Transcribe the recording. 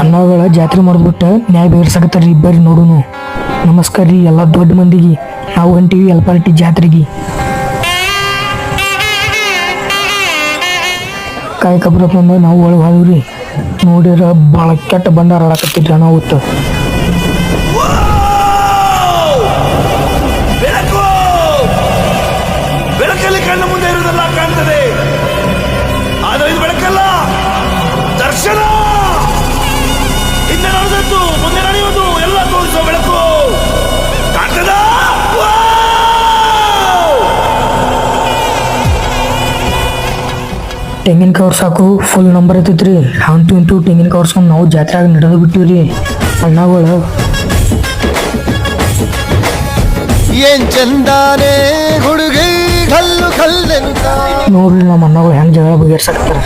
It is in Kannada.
ಅನ್ನಗಳ ಜಾತ್ರೆ ಮಾಡಿದ್ಬಿಟ್ಟು ನ್ಯಾಯ ಬೇರ್ಸಕತ್ತಾರ ಬರ್ರಿ ನೋಡುನು. ನಮಸ್ಕಾರ ರೀ ಎಲ್ಲ ದೊಡ್ಡ ಮಂದಿಗೆ. ನಾವು ಹೊಂಟೀವಿ ಯಲ್ಪಾರ್ಟಿ ಜಾತ್ರೆಗೆ. ಕಾಯಿ ಕಬ್ರ ಬಂದು ನಾವು ಒಳಗೆ ಹೋದ್ರಿ. ನೋಡಿರ ಭಾಳ ಕೆಟ್ಟ ಬಂಡಾರ ಆಡಕತ್ತಿದ್ರ ನಾವು ಬೆಳಕಲ್ಲಿ ಕಣ್ಣ ಮುಂದೆ ಇರುವುದೆಲ್ಲ ಕಾಣ್ತದೆ, ಆದರೆ ಇದು ಬೆಳಕಲ್ಲ, ದರ್ಶನ. ಹಿಂದೆ ನಡೆದದ್ದು ಮುಂದೆ ನಡೆಯುವುದು ಎಲ್ಲ ತೋರಿಸುವ ಬೆಳಕು ಕಾಣ್ತದ. ತೆಂಗಿನ ಕವರ್ ಸಾಕು ಫುಲ್ ನಂಬರ್ ಐತೈತ್ರಿ. ಅಂತೂ ಇಂತೂ ತೆಂಗಿನ ಕವರ್ಸ್ಕೊಂಡು ನಾವು ಜಾತ್ರೆಯಾಗ ನಡೆದು ಬಿಟ್ಟಿವ್ರಿ ಅಣ್ಣಗಳು. ಏನ್ ಚಂದಾನೆ ಹುಡುಗಿ ಕಲ್ಲು ಕಲ್ಲೆಂತ ನೋಡ್ರಿ ನಮ್ಮ ಅಣ್ಣಗಳು ಹೆಂಗೆ ಜಗಳ ಬಗೆಹರ್ಸಾಕತ್ತಾರ.